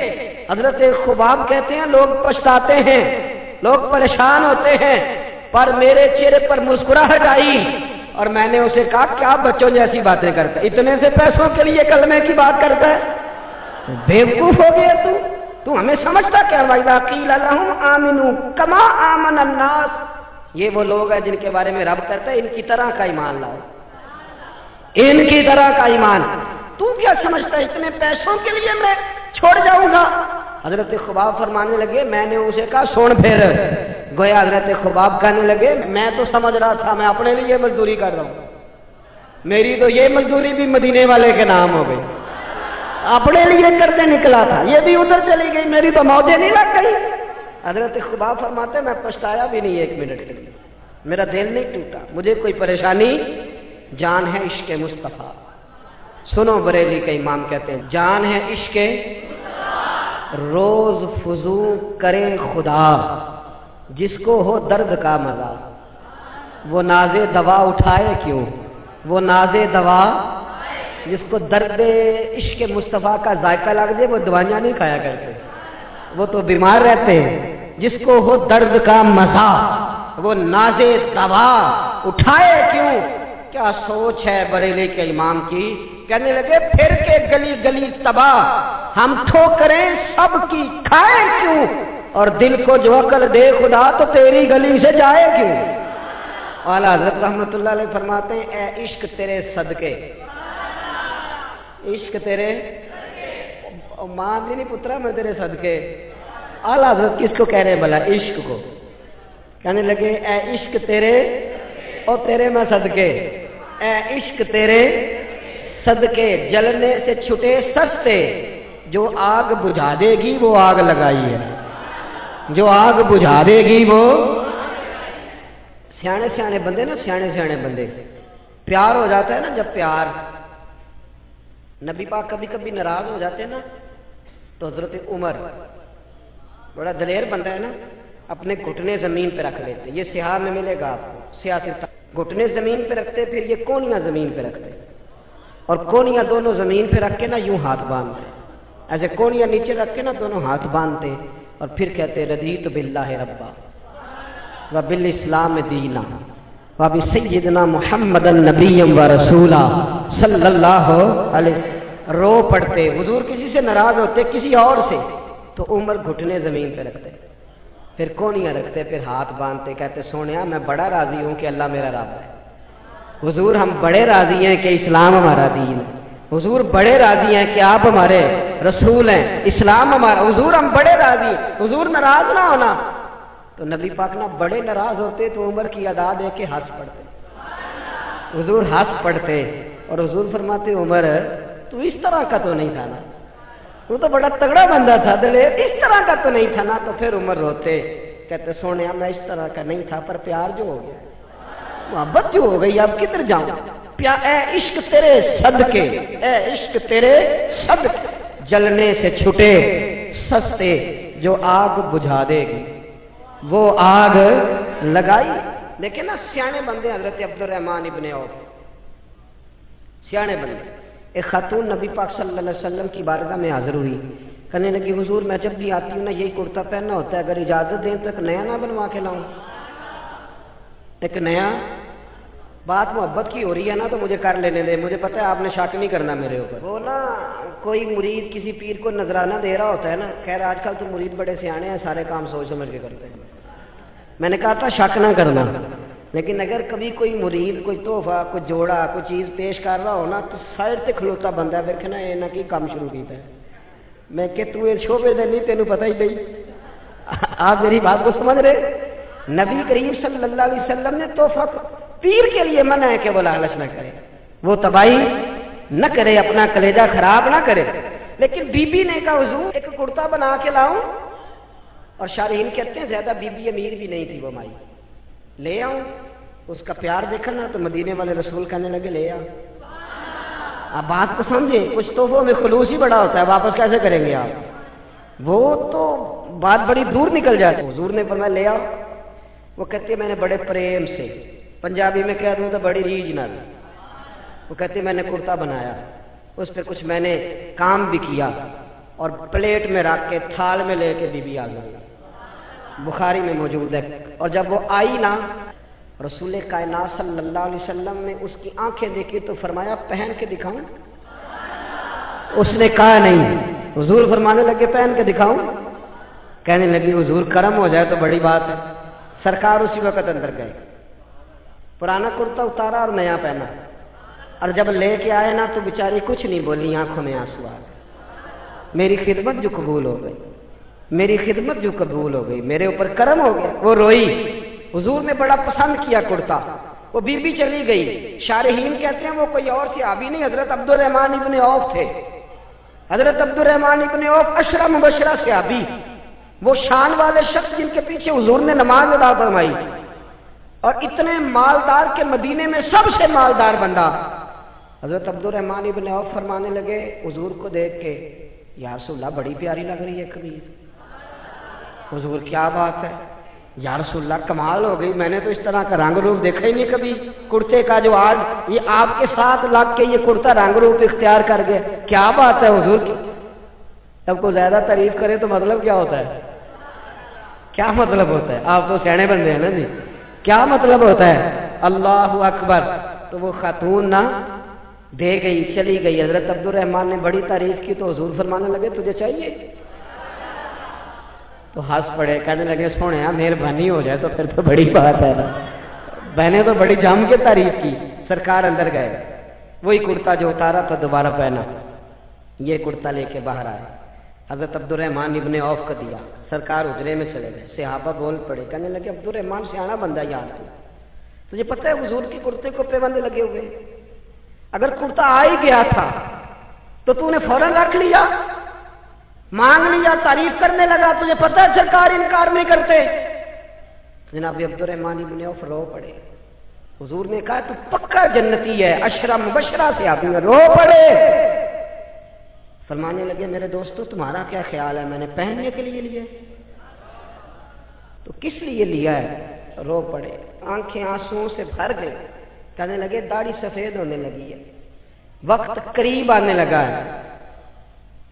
حضرت خباب کہتے ہیں لوگ پچھتاتے ہیں، لوگ پریشان ہوتے ہیں، پر میرے چہرے پر مسکراہٹ آئی اور میں نے اسے کہا کیا بچوں جیسی باتیں کرتا ہے، اتنے سے پیسوں کے لیے کلمے کی بات کرتا ہے، بیوقوف ہو گیا تو ہمیں سمجھتا کیا؟ وَإِذَا قِيلَ لَهُمْ آمِنُوا كَمَا آمَنَ النَّاسُ، یہ وہ لوگ ہیں جن کے بارے میں رب کہتا ہے ان کی طرح کا ایمان لاؤ، ان کی طرح کا ایمان۔ تو کیا سمجھتا ہے اتنے پیسوں کے لیے میں چھوڑ جاؤں گا؟ حضرت خباب فرمانے لگے، میں نے اسے کہا سن پھر، گویا حضرت خباب کہنے لگے میں تو سمجھ رہا تھا میں اپنے لیے مزدوری کر رہا ہوں، میری تو یہ مزدوری بھی مدینے والے کے نام ہو گئی، اپنے لیے کرنے نکلا تھا، یہ بھی ادھر چلی گئی، میری تو موجیں نہیں لگ گئی۔ حضرت خباب فرماتے میں پچھتایا بھی نہیں ایک منٹ کے لیے، میرا دل نہیں ٹوٹا، مجھے کوئی پریشانی، جان ہے عشق مصطفیٰ۔ سنو بریلی کا امام کہتے ہیں جان ہے عشق روز فضو کرے خدا، جس کو ہو درد کا مزہ، وہ ناز دوا اٹھائے کیوں، وہ ناز دوا، جس کو درد عشق مصطفیٰ کا ذائقہ لگ جائے وہ دوائیاں نہیں کھایا کرتے، وہ تو بیمار رہتے ہیں۔ جس کو ہو درد کا مزہ وہ ناز دوا اٹھائے کیوں، کیا سوچ ہے بریلی کے امام کی؟ کہنے لگے پھر کے گلی گلی تباہ، ہم ٹھوکریں سب کی کھائے کیوں، اور دل کو جو عقل دے خدا تو تیری گلی سے جائے کیوں۔ اعلیٰ حضرت رحمت اللہ علیہ فرماتے ہیں اے عشق تیرے صدقے، عشق تیرے ماں بھی نہیں پترا میں تیرے صدقے۔ اعلیٰ حضرت کس کو کہہ رہے ہیں بھلا؟ عشق کو۔ کہنے لگے اے عشق تیرے اور تیرے میں صدقے، اے عشق تیرے صدقے جلنے سے چھٹے سستے، جو آگ بجھا دے گی وہ آگ لگائی ہے، جو آگ بجھا دے گی وہ۔ سیانے سیانے بندے نا، سیانے سیانے بندے پیار ہو جاتا ہے نا، جب پیار، نبی پاک کبھی کبھی ناراض ہو جاتے ہیں نا تو حضرت عمر بڑا دلیر بندہ ہے نا، اپنے گھٹنے زمین پہ رکھ لیتے، یہ سیاہ میں ملے گا آپ کو، سیاسی گھٹنے زمین پہ رکھتے، پھر یہ کونیاں زمین پہ رکھتے، اور کونیاں دونوں زمین پہ رکھ کے نا یوں ہاتھ باندھتے، ایسے کونیاں نیچے رکھ کے نا دونوں ہاتھ باندھتے، اور پھر کہتے رضیت باللہ ربا وبالاسلام دینا وبسیدنا محمد النبی و رسولا صلی اللہ علیہ۔ رو پڑتے، حضور کسی سے ناراض ہوتے کسی اور سے تو عمر گھٹنے زمین پہ رکھتے، پھر کونیاں رکھتے، پھر ہاتھ باندھتے، کہتے سونیا میں بڑا راضی ہوں کہ اللہ میرا رب ہے، حضور ہم بڑے راضی ہیں کہ اسلام ہمارا دین ہے، حضور بڑے راضی ہیں کہ آپ ہمارے رسول ہیں، اسلام ہمارا، حضور ہم بڑے راضی ہیں، حضور ناراض نہ ہونا۔ تو نبی پاک نہ بڑے ناراض ہوتے تو عمر کی ادا دے کے ہنس پڑتے، حضور ہنس پڑتے، اور حضور فرماتے عمر تو اس طرح کا تو نہیں تھا نا، وہ تو بڑا تگڑا بندہ تھا دلیر، اس طرح کا تو نہیں تھا نا۔ تو پھر عمر روتے، کہتے سونیا میں اس طرح کا نہیں تھا، پر پیار جو ہو گیا، محبت جو ہو گئی، اب کدھر جاؤں، اے عشق تیرے صدقے، اے عشق تیرے صدقے جلنے سے چھٹے سستے، جو آگ بجھا دے گی وہ آگ لگائی۔ لیکن نا سیانے بندے، حضرت عبد الرحمن ابن عوف سیانے بندے، ایک خاتون نبی پاک صلی اللہ علیہ وسلم کی بارگاہ میں حاضر ہوئی، کہنے لگی حضور میں جب بھی آتی ہوں نا یہی کرتا پہننا ہوتا ہے، اگر اجازت دیں تو ایک نیا نہ بنوا کے لاؤں، ایک نیا۔ بات محبت کی ہو رہی ہے نا تو مجھے کر لینے دے، مجھے پتہ ہے آپ نے شک نہیں کرنا میرے اوپر۔ وہ نا کوئی مرید کسی پیر کو نذرانہ دے رہا ہوتا ہے نا، خیر آج کل تو مرید بڑے سیانے ہیں، سارے کام سوچ سمجھ کے کرتے ہیں، میں نے کہا تھا شک نہ کرنا، لیکن اگر کبھی کوئی مرید کوئی تحفہ کوئی جوڑا کوئی چیز پیش کر رہا ہو نا تو سائڈ سے کھلوتا بندہ دیکھنا یہ نہ کی کام شروع کیتا ہے، میں کہ تو یہ شعبے دے نہیں تینوں پتہ ہی نہیں۔ آپ میری بات کو سمجھ رہے؟ نبی کریم صلی اللہ علیہ وسلم نے تحفہ پیر کے لیے منع ہے کہ وہ لالچ نہ کرے، وہ تباہی نہ کرے، اپنا کلیجہ خراب نہ کرے، لیکن بی بی نے کہا حضور ایک کرتا بنا کے لاؤں، اور شارحین کہتے ہیں زیادہ بی بی امیر بھی نہیں تھی وہ مائی، لے آؤں، اس کا پیار دیکھنا تو مدینے والے رسول کہنے لگے لے آؤ۔ آپ بات کو سمجھیں، کچھ تحفوں میں خلوص ہی بڑا ہوتا ہے، واپس کیسے کریں گے آپ، وہ تو بات بڑی دور نکل جاتی۔ حضور نے فرمایا لے آؤ، وہ کہتے میں نے بڑے پریم سے، پنجابی میں کہہ دوں تو بڑی ریج نہ، وہ کہتے میں نے کرتا بنایا، اس پہ کچھ میں نے کام بھی کیا، اور پلیٹ میں رکھ کے تھال میں لے کے بی بی آ گئی، بخاری میں موجود ہے۔ اور جب وہ آئی نا، رسول کائنات صلی اللہ علیہ وسلم نے اس کی آنکھیں دیکھی تو فرمایا پہن کے دکھاؤں؟ اس نے کہا نہیں۔ حضور فرمانے لگے پہن کے دکھاؤں؟ کہنے لگی حضور کرم ہو جائے تو بڑی بات ہے۔ سرکار اسی وقت اندر گئے، پرانا کرتا اتارا اور نیا پہنا، اور جب لے کے آئے نا تو بیچاری کچھ نہیں بولی، آنکھوں میں آنسو آ گئے۔ میری خدمت جو قبول ہو گئی، میری خدمت جو قبول ہو گئی، میرے اوپر کرم ہو گیا۔ وہ روئی، حضور نے بڑا پسند کیا کرتا۔ وہ بی بی چلی گئی۔ شارحین کہتے ہیں وہ کوئی اور صحابی نہیں، حضرت عبد الرحمن ابن عوف تھے۔ حضرت عبد الرحمن ابن عوف عشرہ مبشرہ صحابی، وہ شان والے شخص جن کے پیچھے حضور نے نماز ادا فرمائی، اور اتنے مالدار کے مدینے میں سب سے مالدار بندہ۔ حضرت عبد الرحمن ابن عوف فرمانے لگے حضور کو دیکھ کے، یا رسول اللہ بڑی پیاری لگ رہی ہے قمیض۔ حضور کیا بات ہے یا رسول اللہ، کمال ہو گئی، میں نے تو اس طرح کا رنگ روپ دیکھا ہی نہیں کبھی کرتے کا، جو آج یہ آپ کے ساتھ لگ کے یہ کرتا رنگ روپ اختیار کر گیا، کیا بات ہے حضور کی۔ سب کو زیادہ تعریف کرے تو مطلب کیا ہوتا ہے؟ کیا مطلب ہوتا ہے؟ آپ تو سیانے بندے ہیں نا جی، کیا مطلب ہوتا ہے؟ اللہ اکبر۔ تو وہ خاتون نہ دے گئی، چلی گئی۔ حضرت عبد الرحمن نے بڑی تعریف کی تو حضور فرمانے لگے تجھے چاہیے؟ تو ہنس پڑے، کہنے لگے سونے مہربانی ہو جائے تو پھر تو بڑی بات ہے نا۔ میں نے تو بڑی جم کے تعریف کی۔ سرکار اندر گئے، وہی کرتا جو اتارا تو دوبارہ پہنا، یہ کرتا لے کے باہر آئے، حضرت عبد الرحمن ابن عوف کو دیا۔ سرکار حجرے میں چلے گئے، صحابہ بول پڑے، کہنے لگے عبد الرحمن سیانا بندہ یار تجھے پتہ ہے حضور کی کرتے کو پیبندے لگے ہوئے، اگر کرتا آ ہی گیا تھا تو تو نے فوراً رکھ لیا، مانگ لیا، تعریف کرنے لگا، تجھے پتہ ہے سرکار انکار نہیں کرتے۔ جناب عبد الرحمن ابن عوف رو پڑے۔ حضور نے کہا تو پکا جنتی ہے، عشرہ مبشرہ سے آپ نے رو پڑے۔ فرمانے لگے میرے دوستو تمہارا کیا خیال ہے، میں نے پہننے کے لیے لیا تو کس لیے لیا ہے؟ رو پڑے، آنکھیں آنسوؤں سے بھر گئے، کہنے لگے داڑھی سفید ہونے لگی ہے، وقت قریب آنے لگا ہے،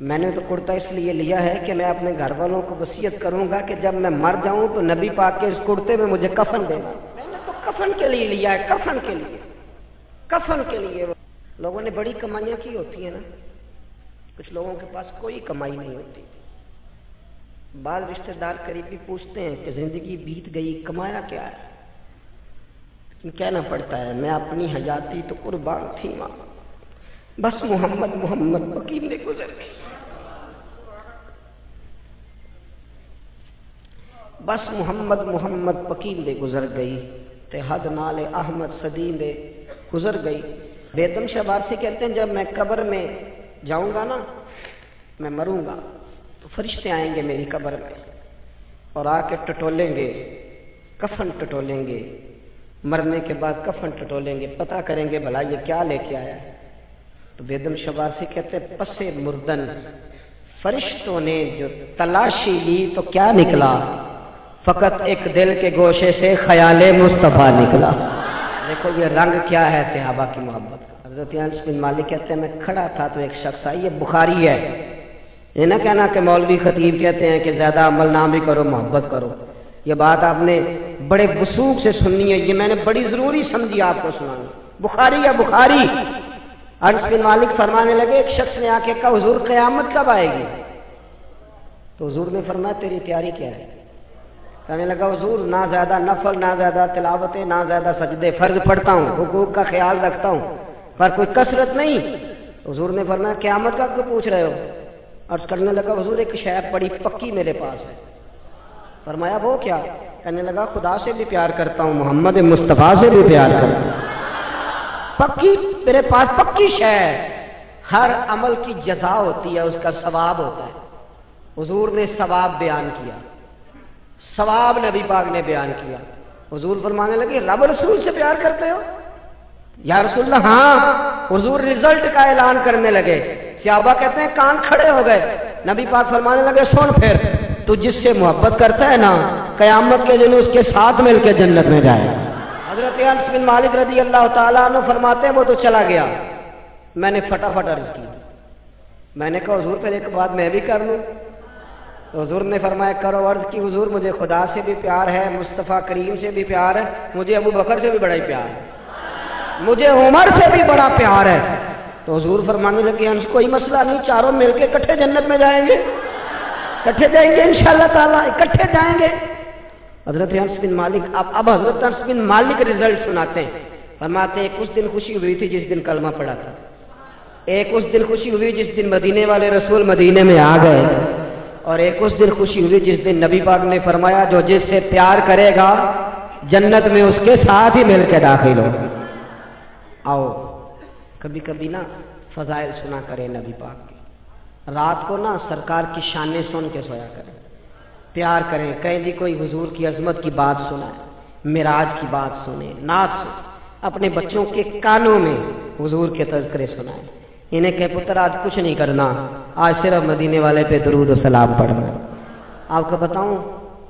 میں نے تو کرتا اس لیے لیا ہے کہ میں اپنے گھر والوں کو وصیت کروں گا کہ جب میں مر جاؤں تو نبی پاک کے اس کرتے میں مجھے کفن دینا۔ میں نے تو کفن کے لیے لیا ہے، کفن کے لیے، کفن کے لیے۔ لوگوں نے بڑی کمائیاں کی ہوتی ہیں نا، کچھ لوگوں کے پاس کوئی کمائی نہیں ہوتی۔ بعض رشتہ دار قریبی پوچھتے ہیں کہ زندگی بیت گئی کمایا کیا ہے، لیکن کہنا پڑتا ہے میں اپنی حیاتی تو قربان تھی ماں، بس محمد محمد وکیل نے گزر گئی، بس محمد محمد وکیل دے گزر گئی تے حد نال احمد صدی دے گزر گئی۔ بیدم شاہ بارسی کہتے ہیں جب میں قبر میں جاؤں گا نا، میں مروں گا تو فرشتے آئیں گے میری قبر میں اور آ کے ٹٹولیں گے، کفن ٹٹولیں گے، مرنے کے بعد کفن ٹٹولیں گے، پتہ کریں گے بھلا یہ کیا لے کے آیا ہے۔ تو بیدم شاہ بارسی کہتے ہیں پسے مردن فرشتوں نے جو تلاشی لی تو کیا نکلا، فقط ایک دل کے گوشے سے خیال مصطفیٰ نکلا۔ دیکھو یہ رنگ کیا ہے صحابہ کی محبت کا۔ حضرت انس بن مالک کہتے ہیں میں کھڑا تھا تو ایک شخص آئی، یہ بخاری ہے، یہ نہ کہنا کہ مولوی خطیب کہتے ہیں کہ زیادہ عمل نہ بھی کرو محبت کرو، یہ بات آپ نے بڑے وثوق سے سننی ہے، یہ میں نے بڑی ضروری سمجھی آپ کو سنانی۔ بخاری ہے بخاری۔ انس بن مالک فرمانے لگے ایک شخص نے آ کے کہا حضور قیامت کب آئے گی؟ تو حضور نے فرمایا تیری تیاری کیا ہے؟ کہنے لگا حضور نہ زیادہ نفل، نہ زیادہ تلاوتیں، نہ زیادہ سجدے، فرض پڑھتا ہوں، حقوق کا خیال رکھتا ہوں، پر کوئی کثرت نہیں۔ حضور نے فرمایا قیامت کا کیوں پوچھ رہے ہو؟ عرض کرنے لگا حضور ایک شے بڑی پکی میرے پاس ہے۔ فرمایا وہ کیا؟ کہنے لگا خدا سے بھی پیار کرتا ہوں، محمد مصطفیٰ سے بھی پیار کرتا ہوں، پکی میرے پاس پکی شے ہے، ہر عمل کی جزا ہوتی ہے، اس کا ثواب ہوتا ہے۔ حضور نے ثواب بیان کیا، ثواب نبی پاک نے بیان کیا۔ حضور فرمانے لگے رب رسول سے پیار کرتے ہو؟ یا رسول اللہ ہاں۔ حضور رزلٹ کا اعلان کرنے لگے، صحابہ کہتے ہیں کان کھڑے ہو گئے۔ نبی پاک فرمانے لگے سن پھر تو جس سے محبت کرتا ہے نا قیامت کے دن اس کے ساتھ مل کے جنت میں جائے۔ حضرت انس بن مالک رضی اللہ تعالیٰ عنہ فرماتے ہیں وہ تو چلا گیا، میں نے فٹافٹ عرض کی میں نے کہا حضور پھر ایک بات میں بھی کر لوں؟ تو حضور نے فرمایا کرو عرض کی حضور مجھے خدا سے بھی پیار ہے، مصطفیٰ کریم سے بھی پیار ہے، مجھے ابو بکر سے بھی بڑا ہی پیار ہے، مجھے عمر سے بھی بڑا پیار ہے۔ تو حضور فرمانے لگے ہم کوئی مسئلہ نہیں، چاروں مل کے اکٹھے جنت میں جائیں گے، اکٹھے جائیں گے انشاءاللہ تعالیٰ، اکٹھے جائیں گے۔ حضرت انس بن مالک اب حضرت انس بن مالک رزلٹ سناتے ہیں، فرماتے ہیں ایک اس دن خوشی ہوئی تھی جس دن کلمہ پڑھا تھا، ایک اس دن خوشی ہوئی جس دن مدینے والے رسول مدینے میں آ گئے، اور ایک اس دن خوشی ہوئی جس دن نبی پاک نے فرمایا جو جس سے پیار کرے گا جنت میں اس کے ساتھ ہی مل کے داخل ہو۔ آؤ کبھی کبھی نا فضائل سنا کریں نبی پاک کی، رات کو نا سرکار کی شانیں سن کے سویا کریں، پیار کریں، کہیں جی کوئی حضور کی عظمت کی بات سنائے، معراج کی بات سنیں، نعت سنیں، اپنے بچوں کے کانوں میں حضور کے تذکرے سنائیں، انہیں کہ پتر آج کچھ نہیں کرنا، آج صرف مدینے والے پہ درود و سلام پڑھنا۔ آپ کو بتاؤں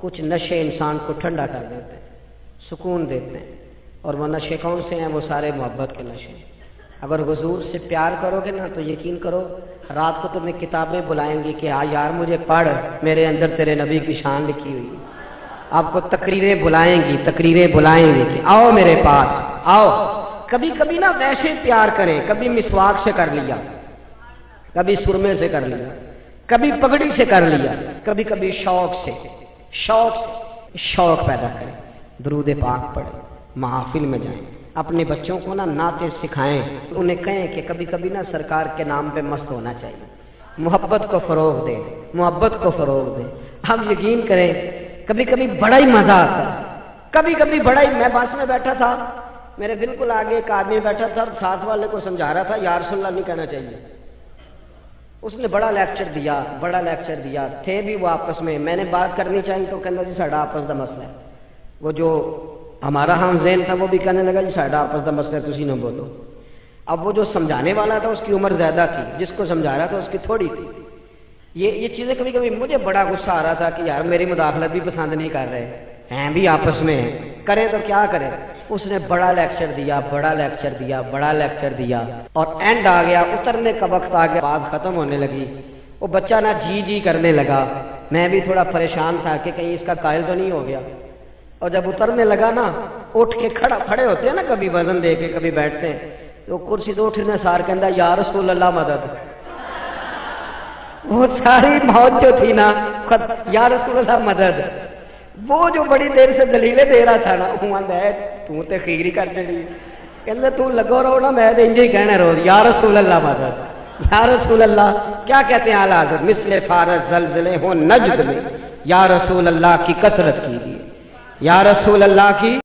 کچھ نشے انسان کو ٹھنڈا کر دیتے ہیں، سکون دیتے ہیں، اور وہ نشے کون سے ہیں؟ وہ سارے محبت کے نشے ہیں۔ اگر حضور سے پیار کرو گے نا تو یقین کرو رات کو تمہیں کتابیں بلائیں گی کہ ہاں یار مجھے پڑھ، میرے اندر تیرے نبی کی شان لکھی ہوئی ہے۔ آپ کو تقریریں بلائیں گی، تقریریں بلائیں گی کہ آؤ میرے پاس آؤ۔ کبھی کبھی نا ویسے پیار کریں، کبھی مسواک سے کر لیا، کبھی سرمے سے کر لیا، کبھی پگڑی سے کر لیا، کبھی کبھی شوق پیدا کریں، درود پاک پڑھیں، محافل میں جائیں، اپنے بچوں کو نا نعتیں سکھائیں، انہیں کہیں کہ کبھی کبھی نا سرکار کے نام پہ مست ہونا چاہیے، محبت کو فروغ دیں، محبت کو فروغ دیں۔ ہم یقین کریں کبھی کبھی بڑا ہی مزہ آتا ہے، کبھی کبھی بڑا ہی، میں بس میں بیٹھا تھا، میرے بالکل آگے ایک آدمی بیٹھا تھا، ساتھ والے کو سمجھا رہا تھا یا رسول اللہ نہیں کہنا چاہیے، اس نے بڑا لیکچر دیا، تھے بھی وہ آپس میں نے بات کرنی چاہیے تو کہنا جی ساڈا آپس دا مسئلہ ہے، وہ جو ہمارا ہم ذہن تھا وہ بھی کہنے لگا جی ساڈا آپس دا مسئلہ ہے تسی نہ بولو۔ اب وہ جو سمجھانے والا تھا اس کی عمر زیادہ تھی، جس کو سمجھا رہا تھا اس کی تھوڑی تھی۔ یہ چیزیں کبھی کبھی مجھے بڑا غصہ آ رہا تھا کہ یار میری مداخلت بھی پسند نہیں کر رہے ہیں بھی آپس میں ہیں، کریں تو کیا کریں۔ اس نے بڑا لیکچر دیا اور اینڈ آ گیا، اترنے کا وقت آ گیا، بات ختم ہونے لگی، وہ بچہ نا جی کرنے لگا، میں بھی تھوڑا پریشان تھا کہ کہیں اس کا قائل تو نہیں ہو گیا، اور جب اترنے لگا نا اٹھ کے کھڑے ہوتے ہیں نا، کبھی وزن دے کے کبھی بیٹھتے ہیں، تو کرسی تو اٹھنے سار کہندا یا رسول اللہ مدد، وہ ساری موت جو تھی نا یا رسول اللہ مدد، وہ جو بڑی دیر سے دلیلیں دے رہا تھا نا وہ آندا ہے تو تے خیر ہی کر دینی، کہندا تو لگو رہو نا میں انج ہی کہنا روز یا رسول اللہ مدد، یا رسول اللہ۔ کیا کہتے ہیں اعلیٰ حضرت؟ مثل فارس زلزلے ہو نجد میں یا رسول اللہ کی کثرت کیجیے، یا رسول اللہ کی